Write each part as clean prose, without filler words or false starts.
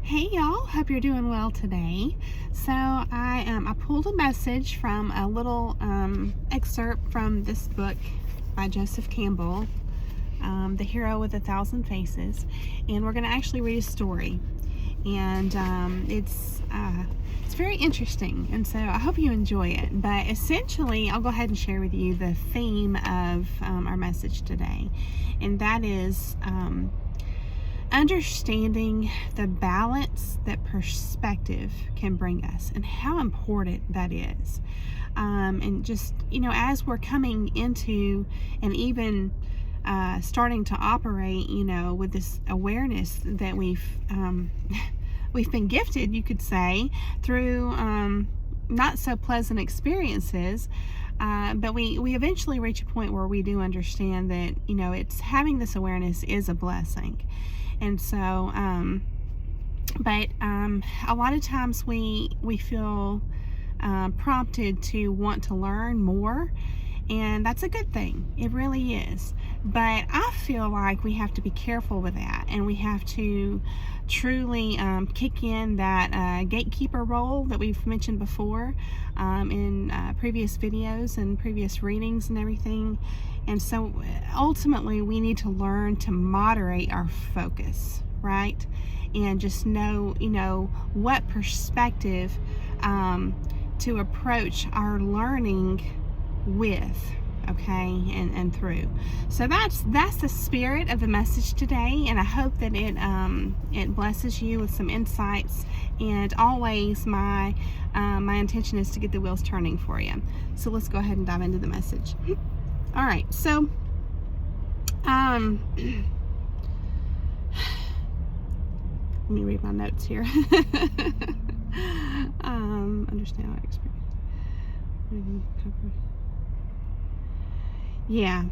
Hey y'all, hope you're doing well today. So I pulled a message from a little excerpt from this book by Joseph Campbell, The Hero with a Thousand Faces, and we're going to actually read a story, and it's very interesting, and so I hope you enjoy it. But essentially, I'll go ahead and share with you the theme of our message today, and that is understanding the balance that perspective can bring us and how important that is. And just, as we're coming into and even starting to operate, with this awareness that we've been gifted, you could say, through not so pleasant experiences. But we eventually reach a point where we do understand that, it's having this awareness is a blessing. And so, but a lot of times we feel prompted to want to learn more, and that's a good thing. It really is. But I feel like we have to be careful with that, and we have to truly kick in that gatekeeper role that we've mentioned before in previous videos and previous readings and everything. And so ultimately we need to learn to moderate our focus, right? And just know, what perspective to approach our learning with, okay, and through. So that's the spirit of the message today, and I hope that it blesses you with some insights. And always my intention is to get the wheels turning for you. So let's go ahead and dive into the message. All right, so let me read my notes here. Understand our experience. Yeah.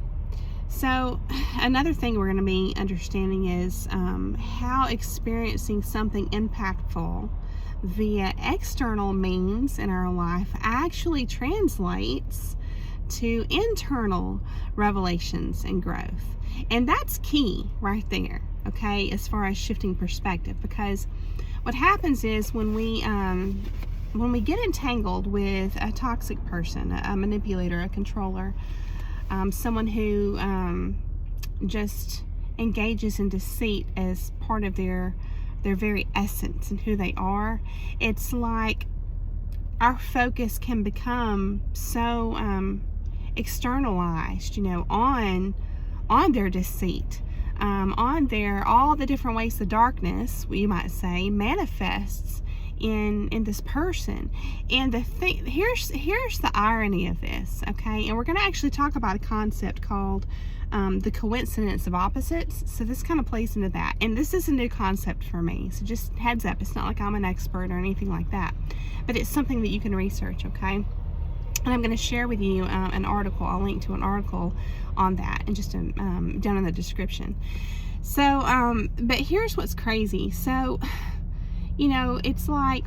So another thing we're going to be understanding is how experiencing something impactful via external means in our life actually translates to internal revelations and growth. And that's key right there, okay, as far as shifting perspective. Because what happens is when we get entangled with a toxic person, a manipulator, a controller, someone who just engages in deceit as part of their very essence and who they are, it's like our focus can become so externalized, on their deceit, on all the different ways the darkness, you might say, manifests in this person. And the thing, here's the irony of this, okay? And we're going to actually talk about a concept called the coincidence of opposites. So this kind of plays into that, and this is a new concept for me, so just heads up, it's not like I'm an expert or anything like that, but it's something that you can research, okay? And I'm going to share with you an article. I'll link to an article on that and just down in the description. So but here's what's crazy. So it's like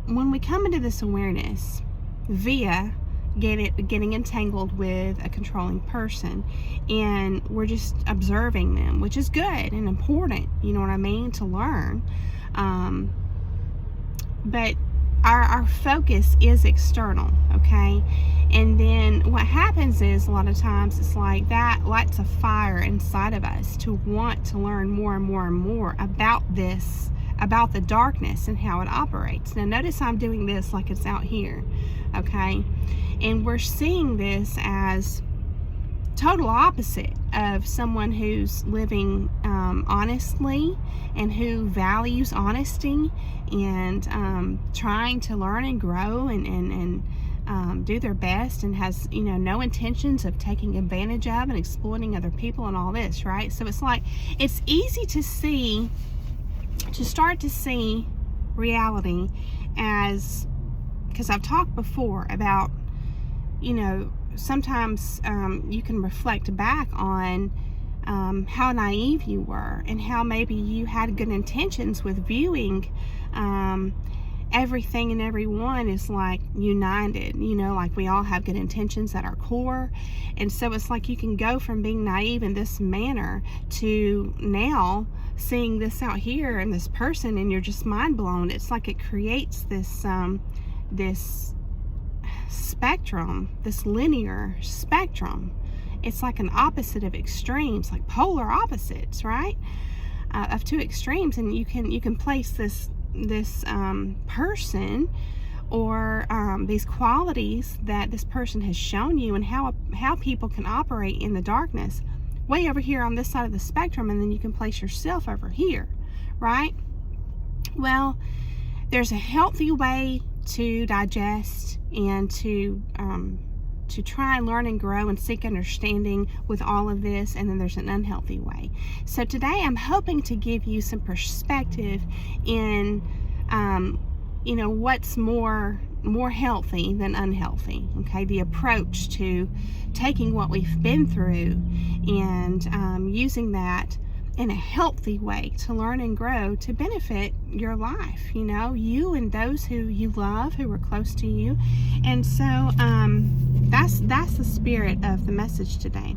when we come into this awareness via getting entangled with a controlling person, and we're just observing them, which is good and important, you know what I mean, to learn. But our focus is external, okay? And then what happens is a lot of times it's like that lights a fire inside of us to want to learn more and more and more about this, about the darkness and how it operates. Now notice I'm doing this like it's out here, okay? And we're seeing this as total opposite of someone who's living honestly and who values honesty and trying to learn and grow and do their best, and has no intentions of taking advantage of and exploiting other people and all this, right? So it's like it's easy to start to see reality as, because I've talked before about, sometimes you can reflect back on how naive you were and how maybe you had good intentions with viewing everything and everyone is like united, like we all have good intentions at our core. And so it's like you can go from being naive in this manner to now seeing this out here and this person, and you're just mind blown. It's like it creates this this spectrum, this linear spectrum. It's like an opposite of extremes, like polar opposites, right? Of two extremes. And you can place this person or these qualities that this person has shown you, and how people can operate in the darkness way over here on this side of the spectrum, and then you can place yourself over here, right? Well, there's a healthy way to digest and to try and learn and grow and seek understanding with all of this, and then there's an unhealthy way. So today I'm hoping to give you some perspective in what's more healthy than unhealthy, okay? The approach to taking what we've been through and using that in a healthy way to learn and grow to benefit your life, you and those who you love, who are close to you. And so that's the spirit of the message today.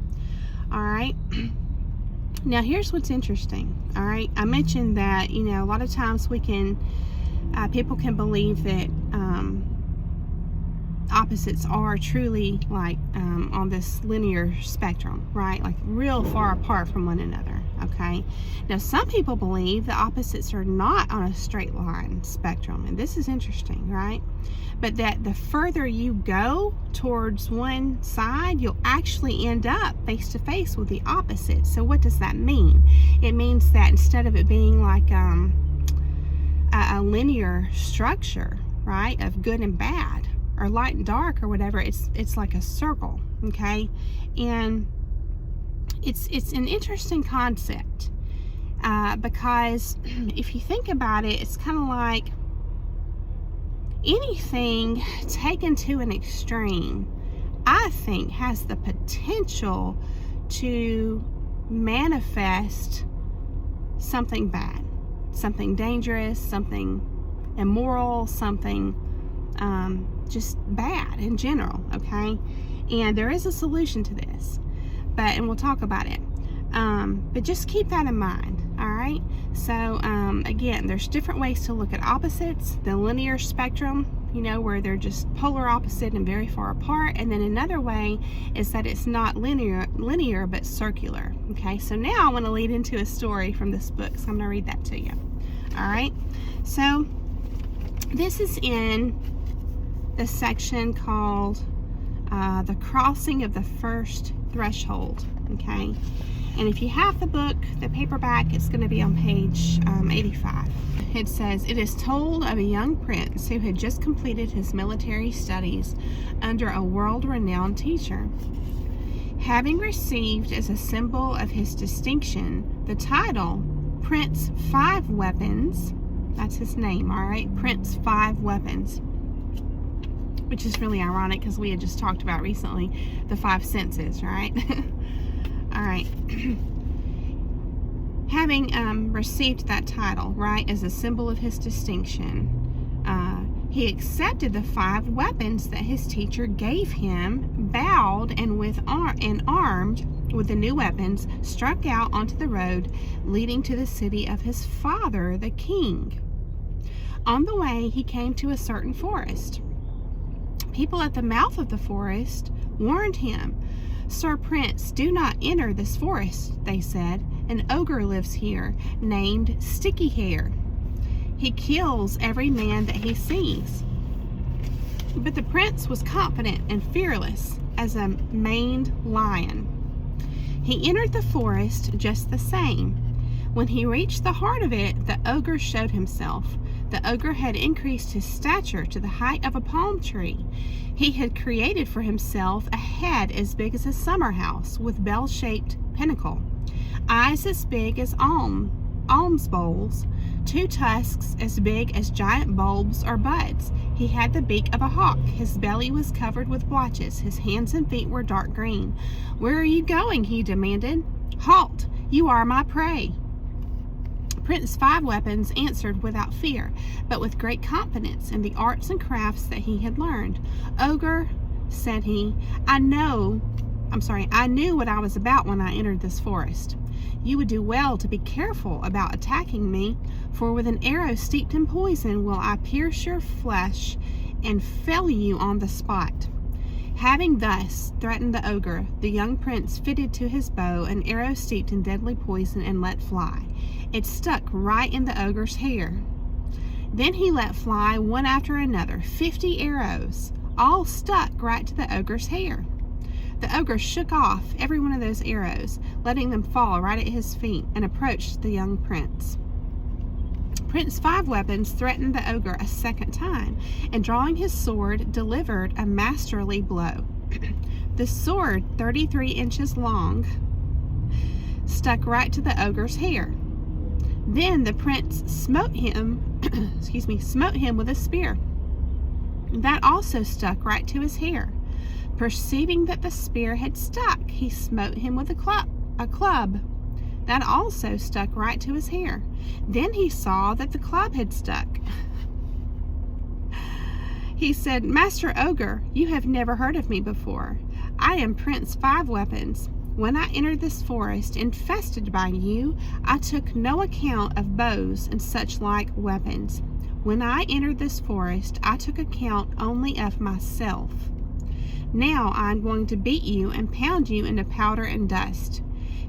All right. Now here's what's interesting. All right, I mentioned that a lot of times people can believe that opposites are truly like on this linear spectrum, right? Like real far apart from one another. Okay. Now some people believe the opposites are not on a straight line spectrum, and this is interesting, right? But that the further you go towards one side, you'll actually end up face to face with the opposite. So what does that mean? It means that instead of it being like a linear structure, right, of good and bad, or light and dark, or whatever, it's like a circle, okay? And it's an interesting concept because if you think about it, it's kind of like anything taken to an extreme, I think, has the potential to manifest something bad, something dangerous, something immoral, something just bad in general, okay? And there is a solution to this, and we'll talk about it. But just keep that in mind, all right? So again, there's different ways to look at opposites. The linear spectrum, where they're just polar opposite and very far apart. And then another way is that it's not linear but circular. Okay, so now I want to lead into a story from this book, so I'm going to read that to you. All right, so this is in the section called The Crossing of the First Threshold. Okay, and if you have the book, the paperback, it's going to be on page 85. It says, "It is told of a young prince who had just completed his military studies under a world-renowned teacher. Having received as a symbol of his distinction the title Prince Five Weapons," that's his name, all right, Prince Five Weapons, which is really ironic because we had just talked about recently the five senses, right? All right. Having received that title, right, as a symbol of his distinction, he accepted the 5 weapons that his teacher gave him, bowed, and armed with the new weapons, struck out onto the road leading to the city of his father, the king. On the way, he came to a certain forest. People at the mouth of the forest warned him. "Sir Prince, do not enter this forest," they said. "An ogre lives here, named Sticky Hair. He kills every man that he sees." But the prince was confident and fearless as a maned lion. He entered the forest just the same. When he reached the heart of it, the ogre showed himself. The ogre had increased his stature to the height of a palm tree. He had created for himself a head as big as a summer house with bell-shaped pinnacle, eyes as big as alms bowls, 2 tusks as big as giant bulbs or buds. He had the beak of a hawk. His belly was covered with blotches. His hands and feet were dark green. "Where are you going?" he demanded. "Halt! You are my prey." Prince Five Weapons answered without fear, but with great confidence in the arts and crafts that he had learned. "Ogre," said he, I knew what I was about when I entered this forest. You would do well to be careful about attacking me, for with an arrow steeped in poison will I pierce your flesh and fell you on the spot." Having thus threatened the ogre, the young prince fitted to his bow an arrow steeped in deadly poison and let fly. It stuck right in the ogre's hair. Then he let fly one after another 50 arrows, all stuck right to the ogre's hair. The ogre shook off every one of those arrows, letting them fall right at his feet, and approached the young prince. Prince Five Weapons threatened the ogre a second time, and drawing his sword, delivered a masterly blow. The sword, 33 inches long, stuck right to the ogre's hair. Then the prince smote him with a spear. That also stuck right to his hair. Perceiving that the spear had stuck, he smote him with a club. That also stuck right to his hair. Then he saw that the club had stuck. He said, "Master Ogre, you have never heard of me before. I am Prince Five Weapons. When I entered this forest infested by you, I took no account of bows and such like weapons. When I entered this forest, I took account only of myself. Now I am going to beat you and pound you into powder and dust."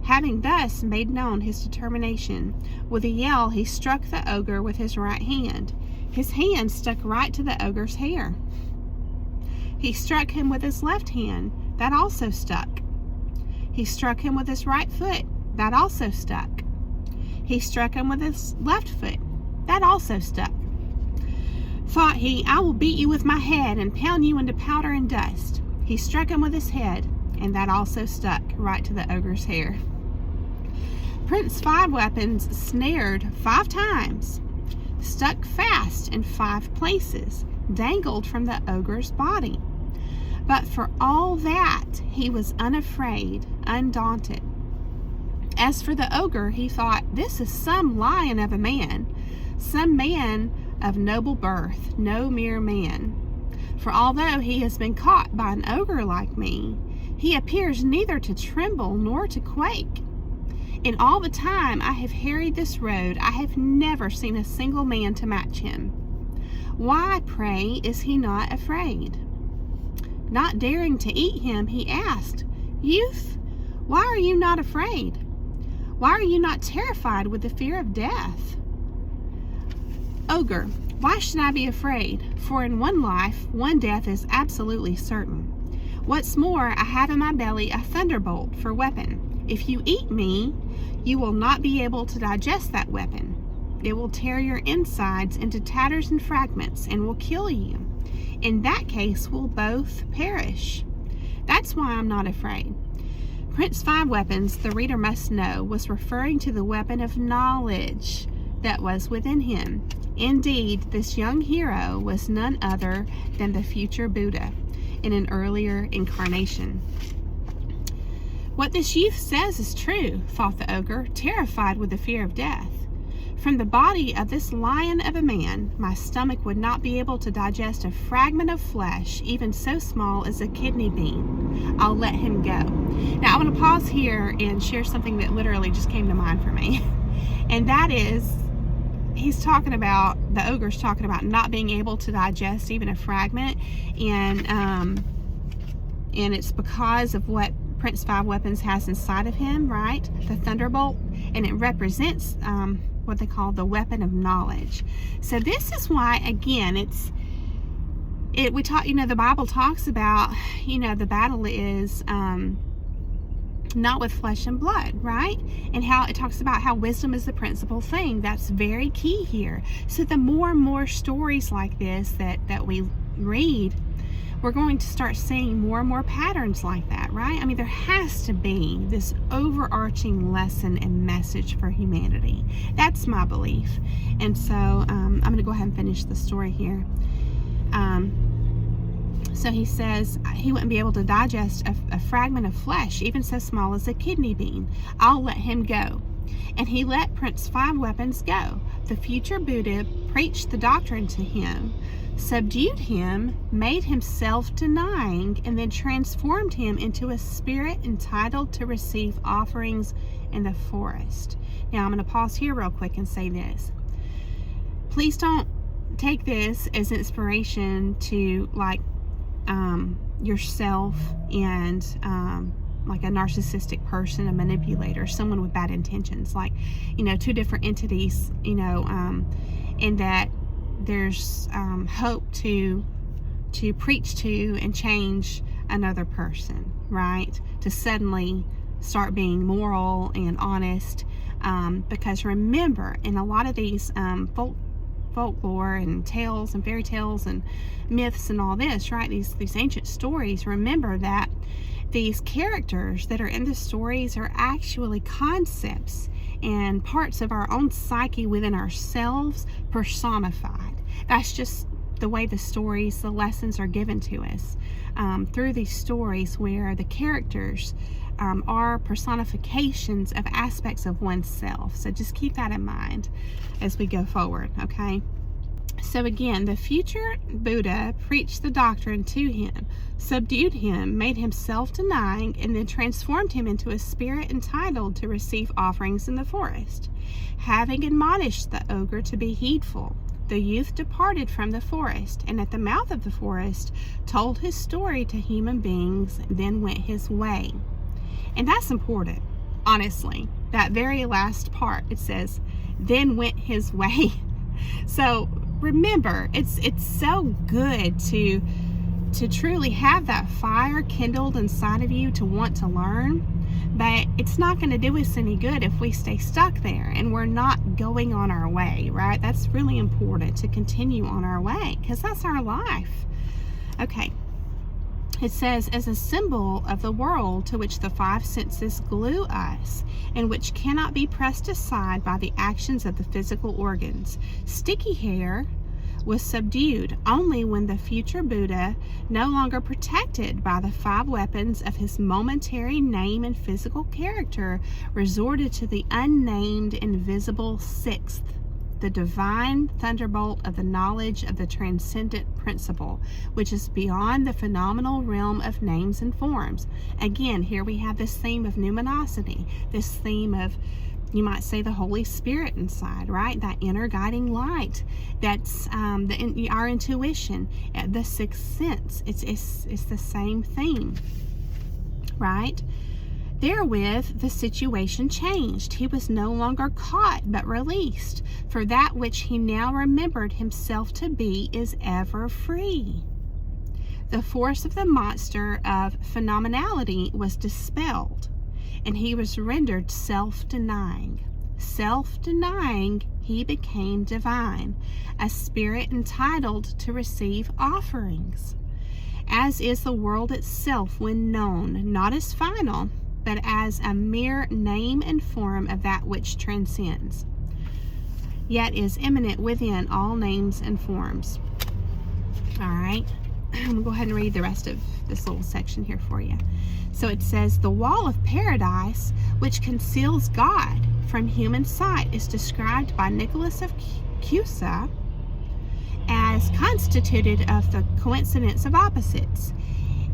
Having thus made known his determination, with a yell he struck the ogre with his right hand. His hand stuck right to the ogre's hair. He struck him with his left hand. That also stuck. He struck him with his right foot. That also stuck. He struck him with his left foot. That also stuck. Thought he, "I will beat you with my head and pound you into powder and dust." He struck him with his head, and that also stuck right to the ogre's hair. Prince Five Weapons snared 5 times, stuck fast in 5 places, dangled from the ogre's body. But for all that, he was unafraid, undaunted. As for the ogre, he thought, "This is some lion of a man, some man of noble birth, no mere man. For although he has been caught by an ogre like me, he appears neither to tremble nor to quake. In all the time I have harried this road, I have never seen a single man to match him. Why, pray, is he not afraid?" Not daring to eat him, he asked, "Youth, why are you not afraid? Why are you not terrified with the fear of death?" "Ogre, why should I be afraid? For in one life, one death is absolutely certain. What's more, I have in my belly a thunderbolt for weapon. If you eat me, you will not be able to digest that weapon. It will tear your insides into tatters and fragments and will kill you. In that case, we'll both perish. That's why I'm not afraid." Prince Five Weapons, the reader must know, was referring to the weapon of knowledge that was within him. Indeed, this young hero was none other than the future Buddha in an earlier incarnation. "What this youth says is true," thought the ogre, terrified with the fear of death. "From the body of this lion of a man, my stomach would not be able to digest a fragment of flesh, even so small as a kidney bean. I'll let him go." Now, I want to pause here and share something that literally just came to mind for me. And that is, the ogre's talking about not being able to digest even a fragment. And it's because of what Prince Five Weapons has inside of him, right? The thunderbolt. And it represents what they call the weapon of knowledge. So this is why, again, the Bible talks about, the battle is not with flesh and blood, right? And how it talks about how wisdom is the principal thing. That's very key here. So the more and more stories like this that we read, we're going to start seeing more and more patterns like that, right? I mean, there has to be this overarching lesson and message for humanity. That's my belief. And so I'm going to go ahead and finish the story here. So he says he wouldn't be able to digest a fragment of flesh, even so small as a kidney bean. I'll let him go. And he let Prince Five Weapons go. The future Buddha preached the doctrine to him, subdued him, made him self-denying, and then transformed him into a spirit entitled to receive offerings in the forest. Now, I'm going to pause here real quick and say this. Please don't take this as inspiration to yourself and like a narcissistic person, a manipulator, someone with bad intentions, two different entities, and that there's hope to preach to and change another person, right? To suddenly start being moral and honest, because remember, in a lot of these folklore and tales and fairy tales and myths and all this, right? These ancient stories, remember that these characters that are in the stories are actually concepts and parts of our own psyche within ourselves personified. That's just the way the stories, the lessons are given to us through these stories, where the characters are personifications of aspects of oneself. So just keep that in mind as we go forward, okay? So again, the future Buddha preached the doctrine to him, subdued him, made him self-denying, and then transformed him into a spirit entitled to receive offerings in the forest. Having admonished the ogre to be heedful, the youth departed from the forest, and at the mouth of the forest told his story to human beings, then went his way. And that's important, honestly. That very last part, it says, then went his way. So remember, it's so good to truly have that fire kindled inside of you to want to learn, but it's not going to do us any good if we stay stuck there and we're not going on our way, right? That's really important, to continue on our way, because that's our life. Okay. It says, as a symbol of the world to which the five senses glue us, and which cannot be pressed aside by the actions of the physical organs, sticky hair was subdued only when the future Buddha, no longer protected by the five weapons of his momentary name and physical character, resorted to the unnamed invisible sixth, the divine thunderbolt of the knowledge of the transcendent principle, which is beyond the phenomenal realm of names and forms. Again, here we have this theme of numinosity, this theme of, you might say, the Holy Spirit inside, right? That inner guiding light. That's our intuition, the sixth sense. It's the same theme, right? Therewith the situation changed. He was no longer caught, but released. For that which he now remembered himself to be is ever free. The force of the monster of phenomenality was dispelled, and he was rendered self-denying. Self-denying, he became divine, a spirit entitled to receive offerings, as is the world itself when known, not as final, but as a mere name and form of that which transcends, yet is immanent within all names and forms. All right, I'm going to go ahead and read the rest of this little section here for you. So it says, the wall of paradise, which conceals God from human sight, is described by Nicholas of Cusa as constituted of the coincidence of opposites,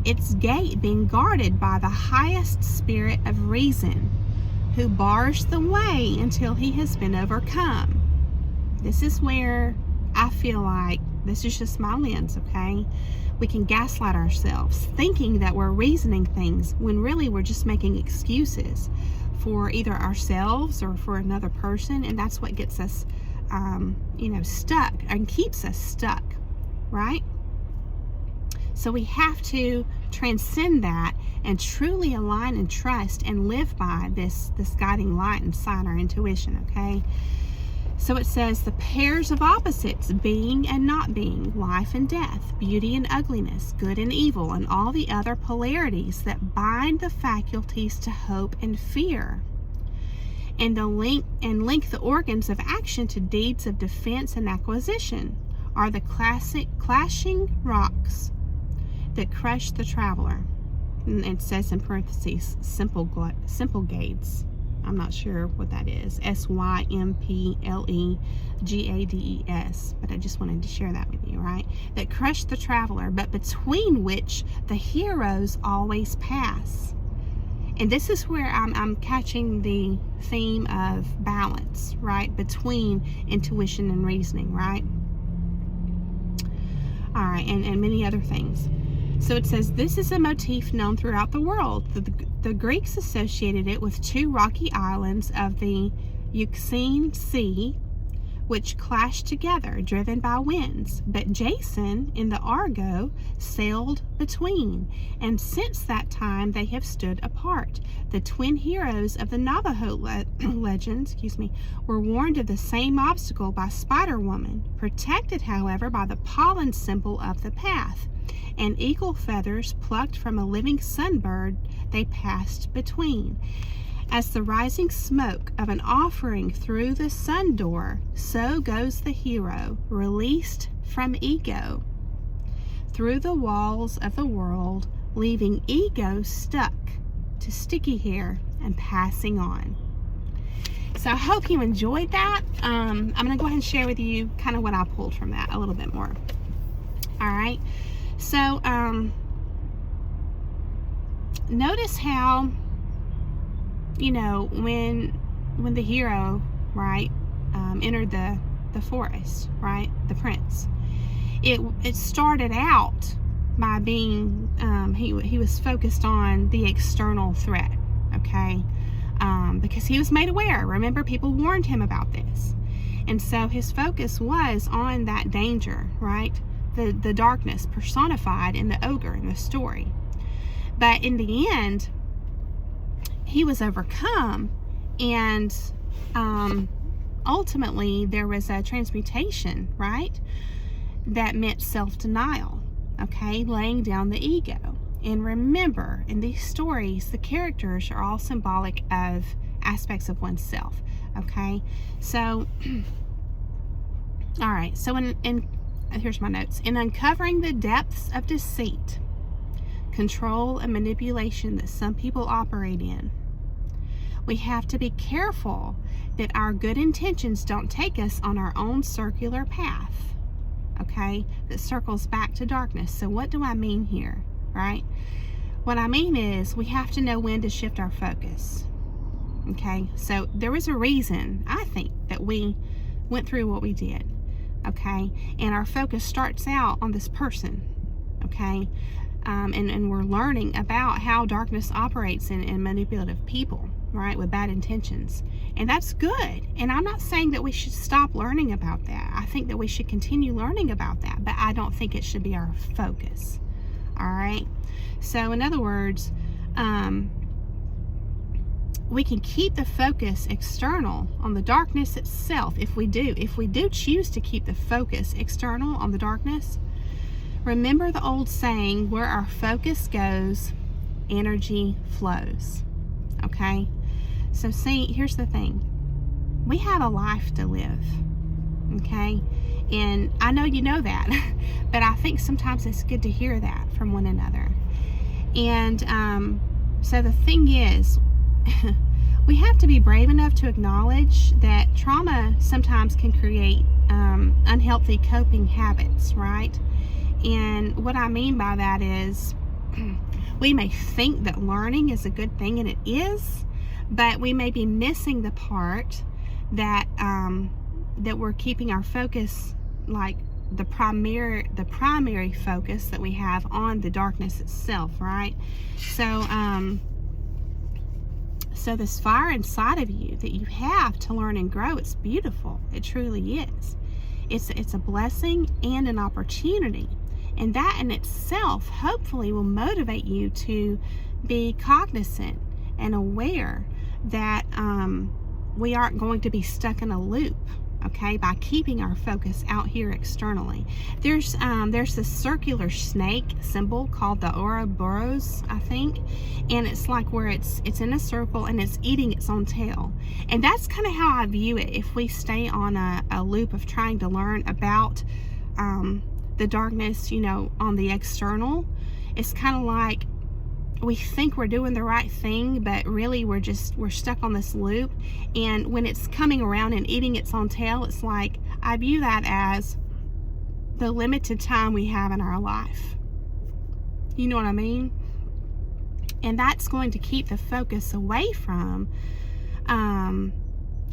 its gate being guarded by the highest spirit of reason, who bars the way until he has been overcome. This is where I feel like, this is just my lens, okay? We can gaslight ourselves, thinking that we're reasoning things when really we're just making excuses for either ourselves or for another person, and that's what gets us, stuck and keeps us stuck, right? So we have to transcend that and truly align and trust and live by this guiding light inside our intuition, okay? So it says, the pairs of opposites, being and not being, life and death, beauty and ugliness, good and evil, and all the other polarities that bind the faculties to hope and fear, and link the organs of action to deeds of defense and acquisition, are the classic clashing rocks that crush the traveler. And it says in parentheses, simple gates. I'm not sure what that is. Symplegades, but I just wanted to share that with you, right? That crushed the traveler, but between which the heroes always pass. And this is where I'm catching the theme of balance, right? Between intuition and reasoning, right? All right, and many other things. So it says, this is a motif known throughout the world. The Greeks associated it with two rocky islands of the Euxine Sea, which clashed together, driven by winds. But Jason in the Argo sailed between, and since that time they have stood apart. The twin heroes of the Navajo legends, were warned of the same obstacle by Spider-Woman, protected, however, by the pollen symbol of the path, and eagle feathers plucked from a living sunbird they passed between. As the rising smoke of an offering through the sun door, so goes the hero, released from ego, through the walls of the world, leaving ego stuck to sticky hair and passing on. So I hope you enjoyed that. I'm going to go ahead and share with you kind of what I pulled from that a little bit more. All right. So notice how, when the hero, right, entered the forest, right, the prince, it started out by being, he was focused on the external threat, okay, because he was made aware. Remember, people warned him about this. And so his focus was on that danger, right, the darkness personified in the ogre in the story. But in the end, he was overcome, and ultimately there was a transmutation, right? That meant self-denial, okay? Laying down the ego. And remember, in these stories, the characters are all symbolic of aspects of oneself, okay? So, all right, so here's my notes. In uncovering the depths of deceit, control, and manipulation that some people operate in, we have to be careful that our good intentions don't take us on our own circular path, okay, that circles back to darkness. So what do I mean here, right? What I mean is we have to know when to shift our focus, okay? So there was a reason, I think, that we went through what we did, okay? And our focus starts out on this person, okay? And we're learning about how darkness operates in manipulative people, right, with bad intentions. And that's good. And I'm not saying that we should stop learning about that. I think that we should continue learning about that, but I don't think it should be our focus. All right? So in other words, we can keep the focus external on the darkness itself if we do choose to keep the focus external on the darkness. Remember the old saying, where our focus goes, energy flows. Okay? So see, here's the thing. We have a life to live. Okay? And I know you know that, but I think sometimes it's good to hear that from one another. And so the thing is, we have to be brave enough to acknowledge that trauma sometimes can create unhealthy coping habits, right? And what I mean by that is we may think that learning is a good thing, and it is, but we may be missing the part that that we're keeping our focus, like the primary focus that we have on the darkness itself, right? So so this fire inside of you that you have to learn and grow, it's beautiful. It truly is. It's a blessing and an opportunity. And that in itself hopefully will motivate you to be cognizant and aware that we aren't going to be stuck in a loop, okay, by keeping our focus out here externally. There's this circular snake symbol called the Ouroboros, I think, and it's like where it's in a circle and it's eating its own tail. And that's kind of how I view it. If we stay on a loop of trying to learn about the darkness, on the external, it's kind of like we think we're doing the right thing, but really we're stuck on this loop. And when it's coming around and eating its own tail, it's like, I view that as the limited time we have in our life. You know what I mean? And that's going to keep the focus away from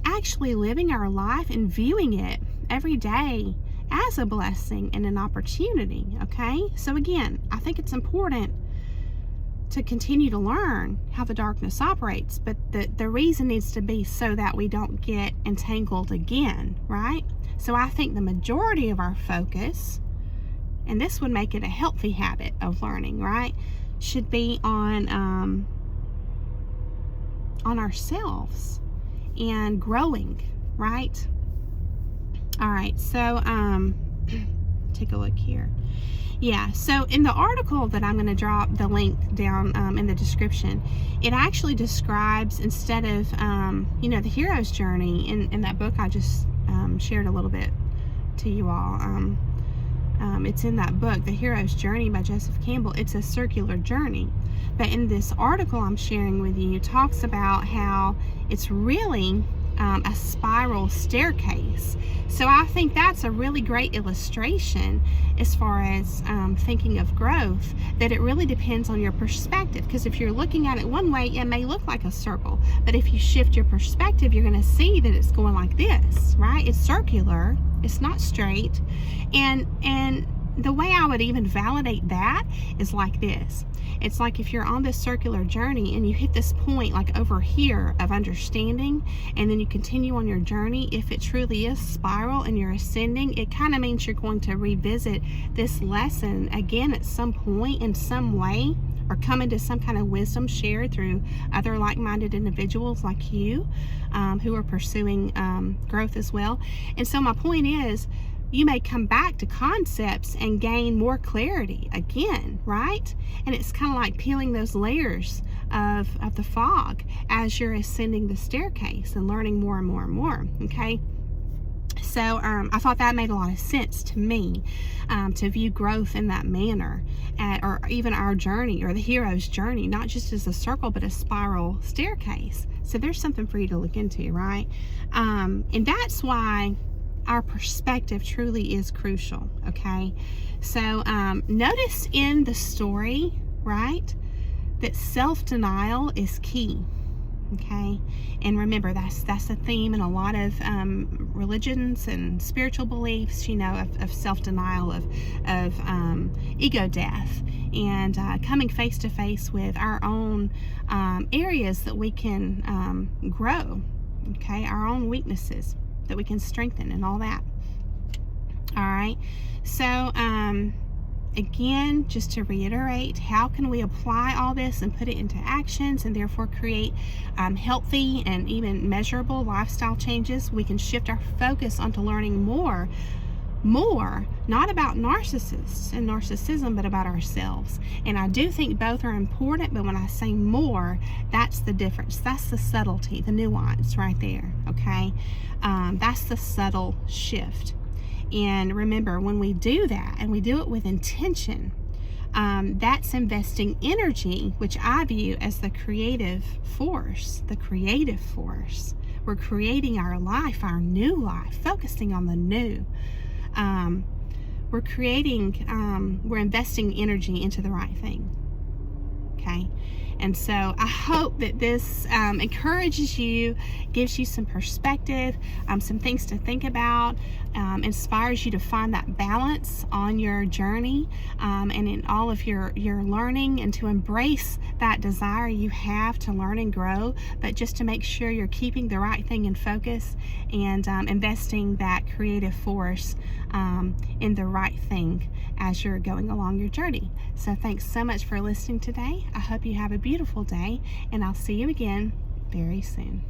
actually living our life and viewing it every day as a blessing and an opportunity. Okay? So again, I think it's important to continue to learn how the darkness operates, but the reason needs to be so that we don't get entangled again, right? So I think the majority of our focus, and this would make it a healthy habit of learning, right, should be on ourselves and growing, right? All right, so take a look here. Yeah, so in the article that I'm going to drop the link down in the description, it actually describes, instead of the hero's journey in that book I just shared a little bit to you all. It's in that book, The Hero's Journey by Joseph Campbell. It's a circular journey. But in this article I'm sharing with you, it talks about how it's really a spiral staircase. So I think that's a really great illustration as far as thinking of growth, that it really depends on your perspective. Because if you're looking at it one way, it may look like a circle. But if you shift your perspective, you're going to see that it's going like this, right? It's circular. It's not straight. And the way I would even validate that is like this. It's like if you're on this circular journey and you hit this point like over here of understanding, and then you continue on your journey, if it truly is spiral and you're ascending, it kind of means you're going to revisit this lesson again at some point in some way, or come into some kind of wisdom shared through other like-minded individuals like you who are pursuing growth as well. And so my point is, you may come back to concepts and gain more clarity again, right? And it's kind of like peeling those layers of the fog as you're ascending the staircase and learning more and more and more, okay? So I thought that made a lot of sense to me, to view growth in that manner, or even our journey, or the hero's journey, not just as a circle, but a spiral staircase. So there's something for you to look into, right? And that's why our perspective truly is crucial, okay? So notice in the story, right, that self-denial is key, okay? And remember, that's a theme in a lot of religions and spiritual beliefs, of self-denial, of ego death, and coming face to face with our own areas that we can grow, okay? Our own weaknesses that we can strengthen and all that. All right. So again, just to reiterate, how can we apply all this and put it into actions and therefore create healthy and even measurable lifestyle changes? We can shift our focus onto learning more, not about narcissists and narcissism, but about ourselves. And I do think both are important, but when I say more, that's the difference. That's the subtlety, the nuance right there, okay? That's the subtle shift. And remember, when we do that, and we do it with intention, that's investing energy, which I view as the creative force, We're creating our life, our new life, focusing on the new. We're investing energy into the right thing, okay? And so I hope that this encourages you, gives you some perspective, some things to think about, inspires you to find that balance on your journey, and in all of your learning, and to embrace that desire you have to learn and grow, but just to make sure you're keeping the right thing in focus and investing that creative force in the right thing as you're going along your journey. So thanks so much for listening today. I hope you have a beautiful day, and I'll see you again very soon.